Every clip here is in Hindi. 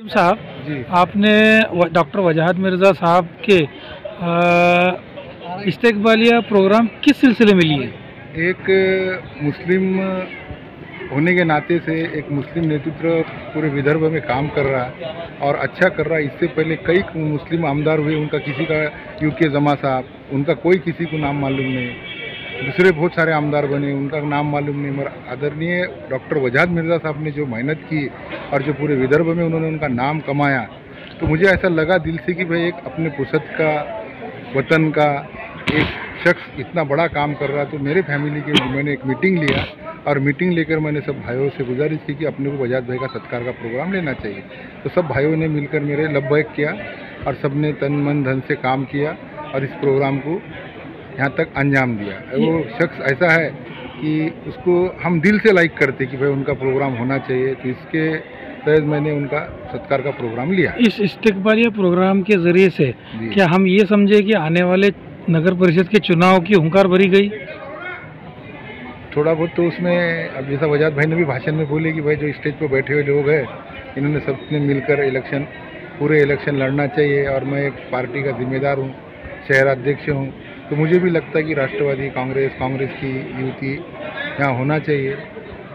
साहब जी। आपने डॉक्टर वजाहत मिर्ज़ा साहब के इस्तकबालिया प्रोग्राम किस सिलसिले में लिए? एक मुस्लिम होने के नाते से एक मुस्लिम नेतृत्व पूरे विदर्भ में काम कर रहा है और अच्छा कर रहा है। इससे पहले कई मुस्लिम आमदार हुए, उनका किसी का यूके जमा साहब, उनका कोई किसी को नाम मालूम नहीं। दूसरे बहुत सारे आमदार बने, उनका नाम मालूम नहीं। मगर आदरणीय डॉक्टर वजाहत मिर्ज़ा साहब ने जो मेहनत की और जो पूरे विदर्भ में उन्होंने उनका नाम कमाया, तो मुझे ऐसा लगा दिल से कि भाई एक अपने पुसद का, वतन का एक शख्स इतना बड़ा काम कर रहा है। तो मेरे फैमिली के मैंने एक मीटिंग लिया और मीटिंग लेकर मैंने सब भाइयों से गुजारिश की कि अपने को वजाहत भाई का सत्कार का प्रोग्राम लेना चाहिए। तो सब भाइयों ने मिलकर मेरे लब्बैक किया और सब ने तन मन धन से काम किया और इस प्रोग्राम को यहाँ तक अंजाम दिया। वो शख्स ऐसा है कि उसको हम दिल से लाइक करते कि भाई उनका प्रोग्राम होना चाहिए। तो इसके तहत मैंने उनका सत्कार का प्रोग्राम लिया। इस इस्तकबालिया प्रोग्राम के ज़रिए से क्या हम ये समझे कि आने वाले नगर परिषद के चुनाव की हुंकार भरी गई? थोड़ा बहुत तो उसमें, अब जैसा वजाहत भाई ने भी भाषण में बोले कि भाई जो स्टेज पर बैठे हुए लोग हैं, इन्होंने सबने मिलकर पूरे इलेक्शन लड़ना चाहिए और मैं एक पार्टी का जिम्मेदार हूँ, शहर अध्यक्ष हूँ। तो मुझे भी लगता है कि राष्ट्रवादी कांग्रेस की युति यहाँ होना चाहिए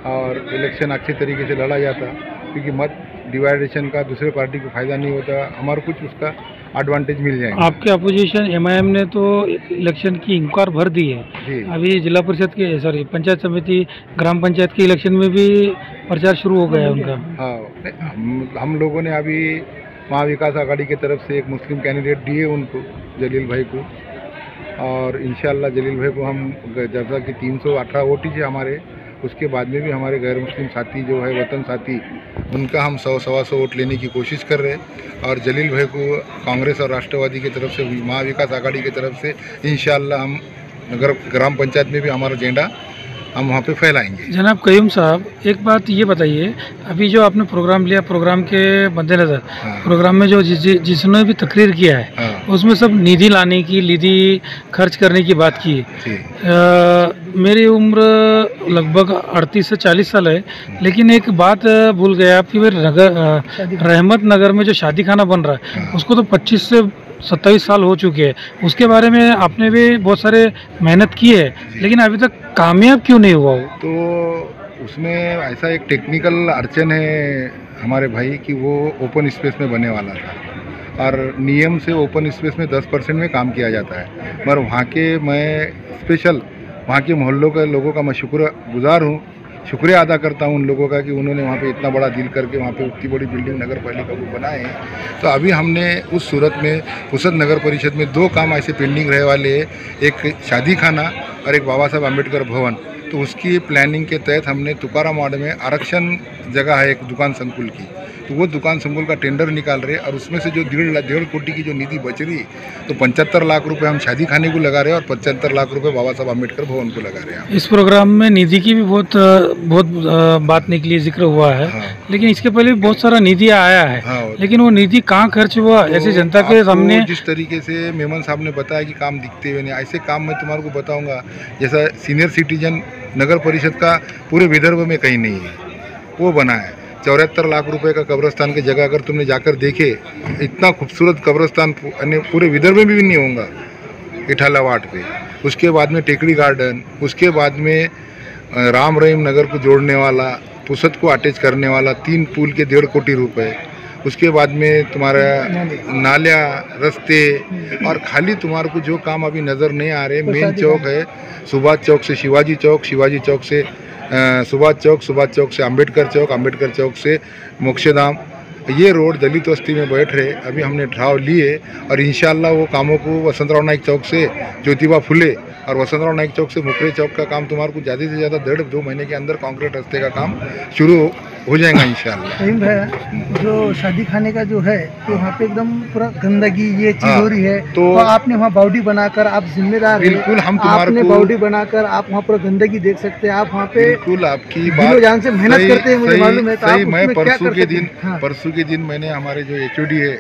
और इलेक्शन अच्छे तरीके से लड़ा जाता, क्योंकि मत डिवाइडेशन का दूसरे पार्टी को फ़ायदा नहीं होता, हमारा कुछ उसका एडवांटेज मिल जाएगा। आपके अपोजिशन एमआईएम ने तो इलेक्शन की इंकार भर दी है। अभी जिला परिषद के पंचायत समिति, ग्राम पंचायत के इलेक्शन में भी प्रचार शुरू हो गया है उनका। हाँ, हम लोगों ने अभी महाविकास आघाड़ी की तरफ से एक मुस्लिम कैंडिडेट दिए उनको, जलील भाई को, और इंशाल्लाह जलील भाई को हम, जैसा कि 318 वोट ही हमारे, उसके बाद में भी हमारे गैर मुस्लिम साथी जो है, वतन साथी, उनका हम 100-125 वोट लेने की कोशिश कर रहे हैं। और जलील भाई को कांग्रेस और राष्ट्रवादी की तरफ से, महाविकास आघाड़ी की तरफ से इंशाल्लाह हम ग्राम पंचायत में भी हमारा झंडा हम वहाँ पे फैलाएंगे। जनाब कयूम साहब, एक बात ये बताइए, अभी जो आपने प्रोग्राम लिया, प्रोग्राम के मद्देनज़र प्रोग्राम में जो जिसने भी तकरीर किया है, उसमें सब निधि लाने की, निधि खर्च करने की बात की। मेरी उम्र लगभग 38 से 40 साल है, लेकिन एक बात भूल गया आप कि रहमत नगर में जो शादी खाना बन रहा है, उसको तो 25 से 27 साल हो चुके हैं। उसके बारे में आपने भी बहुत सारे मेहनत की है, लेकिन अभी तक कामयाब क्यों नहीं हुआ? तो उसमें ऐसा एक टेक्निकल अड़चन है हमारे भाई कि वो ओपन स्पेस में बने वाला था और नियम से ओपन स्पेस में 10% में काम किया जाता है। मगर वहाँ के, मैं स्पेशल वहाँ के मोहल्लों के लोगों का मैं शुक्रगुजार हूँ, शुक्रिया अदा करता हूँ उन लोगों का कि उन्होंने वहाँ पे इतना बड़ा दिल करके वहाँ पे उतनी बड़ी बिल्डिंग नगर पालिका को बनाए। तो अभी हमने उस सूरत में पुसद नगर परिषद में 2 काम ऐसे पेंडिंग रहे वाले हैं, एक शादी खाना और एक बाबा साहब अम्बेडकर भवन। तो उसकी प्लानिंग के तहत हमने तुकाराम वार्ड में आरक्षण जगह है एक दुकान संकुल की, तो वो दुकान संकुल का टेंडर निकाल रहे और उसमें से जो 1.5 कोटी की जो निधि बच रही, तो 75 लाख रुपए हम शादी खाने को लगा रहे हैं और 75 लाख रुपए बाबा साहब अम्बेडकर भवन को लगा रहे हैं। इस प्रोग्राम में निधि की भी बहुत बात निकली, जिक्र हुआ है। हाँ। लेकिन इसके पहले भी बहुत सारा निधि आया है। हाँ। लेकिन वो निधि कहाँ खर्च हुआ, तो ऐसे जनता के सामने जिस तरीके से मेमन साहब ने बताया कि काम दिखते हुए नहीं, ऐसे काम मैं तुम्हारे को बताऊंगा जैसा सीनियर सिटीजन नगर परिषद का पूरे विदर्भ में कहीं नहीं है, वो बना है। 74 लाख रुपए का कब्रस्तान की जगह अगर तुमने जाकर देखे, इतना खूबसूरत कब्रस्तान पूरे विदर्भ में भी नहीं होगा इठाला वार्ड पे। उसके बाद में टेकड़ी गार्डन, उसके बाद में राम रहीम नगर को जोड़ने वाला, पुसद को अटैच करने वाला 3 पुल के 1.5 कोटी रुपए। उसके बाद में तुम्हारा नालिया, रास्ते, और खाली तुम्हारे को जो काम अभी नज़र नहीं आ रहे, मेन चौक है सुभाष चौक से शिवाजी चौक, शिवाजी चौक से सुभाष चौक से अम्बेडकर चौक से मोक्षधाम, ये रोड दलित बस्ती में बैठ रहे। अभी हमने ड्राव लिए और इंशाल्लाह वो कामों को वसंतराव नाइक चौक से ज्योतिबा फुले और वसंतराव नाइक चौक से मुखरे चौक का काम तुम्हारे को ज़्यादा से ज़्यादा 1.5-2 महीने के अंदर कंक्रीट रास्ते का काम शुरू हो जाएगा इंशाल्लाह। जो शादी खाने का जो है, तो वहाँ पे एकदम पूरा गंदगी ये चीज हो रही है, तो आपने वहाँ बाउडी बनाकर, आप जिम्मेदार बिल्कुल, हम आपने बाउडी बनाकर आप वहाँ पूरा गंदगी देख सकते हैं। आप वहाँ पे बिल्कुल आपकी बात जान से मेहनत करते हैं, मुझे मालूम है। सही, मैं परसों के दिन मैंने हमारे जो HOD है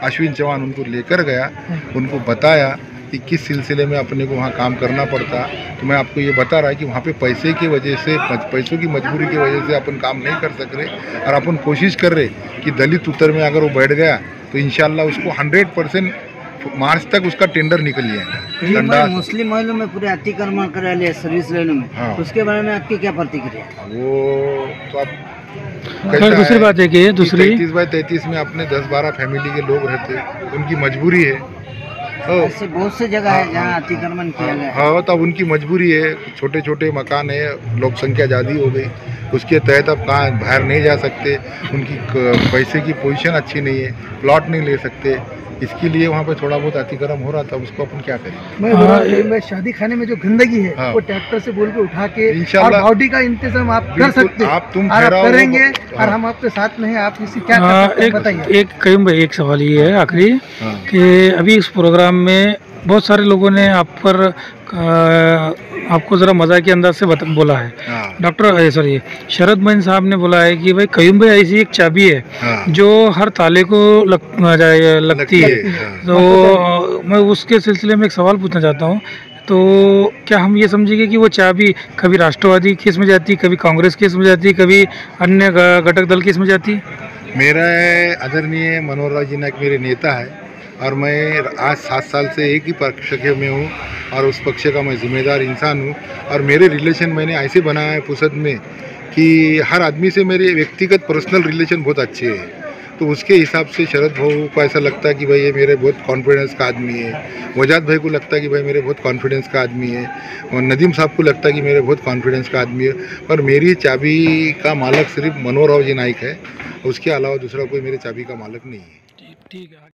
अश्विन चौहान, उनको लेकर गया, उनको बताया कि किस सिलसिले में अपने को वहाँ काम करना पड़ता। तो मैं आपको ये बता रहा है कि वहाँ पे पैसे की वजह से, पैसों की मजबूरी की वजह से अपन काम नहीं कर सक रहे, और अपन कोशिश कर रहे कि दलित उत्तर में अगर वो बैठ गया तो इंशाल्लाह उसको 100% मार्च तक उसका टेंडर निकल जाएगा। मुस्लिम महिला में पूरे अतिक्रमण करा लिया सर्विस लेने में। हाँ। उसके बारे में आपकी क्या प्रतिक्रिया? वो तो आप दूसरी बात है कि दूसरी 33x33 में अपने 10-12 फैमिली के लोग रहते, उनकी मजबूरी है। ऐसे बहुत से जगह है जहाँ अतिक्रमण किया गया है। हाँ, तब उनकी मजबूरी है, छोटे छोटे मकान है, लोक संख्या ज़्यादा हो गई, उसके तहत अब कहाँ बाहर नहीं जा सकते, उनकी पैसे की पोजीशन अच्छी नहीं है, प्लॉट नहीं ले सकते, इसके लिए वहाँ पे थोड़ा बहुत अतिक्रमण हो रहा था। उसको अपन क्या करें? मैं शादी खाने में जो गंदगी है वो ट्रैक्टर से बोल के उठा के इंशाल्लाह बॉडी का इंतजाम आप कर सकते हैं, आप करेंगे और हम आपके साथ में हैं। आप इसी क्या बताइए। एक कयूम भाई, एक सवाल ये है आखिरी कि अभी इस प्रोग्राम में बहुत सारे लोगों ने आप पर आपको ज़रा मज़ाक के अंदाज से बोला है। डॉक्टर सॉरी शरद मोइन साहब ने बोला है कि भाई कयूम भाई ऐसी एक चाबी है जो हर ताले को लगती है। तो मैं उसके सिलसिले में एक सवाल पूछना चाहता हूँ, तो क्या हम ये समझेंगे कि वो चाबी कभी राष्ट्रवादी केस में जाती, कभी कांग्रेस केस में जाती, कभी अन्य घटक दल केस में जाती? मेरा आदरणीय मनोहर राव जी नायक मेरे नेता है, और मैं आज 7 साल से एक ही पक्ष में हूँ और उस पक्ष का मैं जिम्मेदार इंसान हूँ। और मेरे रिलेशन मैंने ऐसे बनाया है पुसद में कि हर आदमी से मेरे व्यक्तिगत पर्सनल रिलेशन बहुत अच्छे हैं। तो उसके हिसाब से शरद भाऊ को ऐसा लगता है कि भाई ये मेरे बहुत कॉन्फिडेंस का आदमी है, वजाद भाई को लगता है कि भाई मेरे बहुत कॉन्फिडेंस का आदमी है, और नदीम साहब को लगता है कि मेरे बहुत कॉन्फिडेंस का आदमी है। पर मेरी चाबी का मालक सिर्फ मनोहर राव जी नाइक है, उसके अलावा दूसरा कोई मेरे चाबी का मालक नहीं है। ठीक है।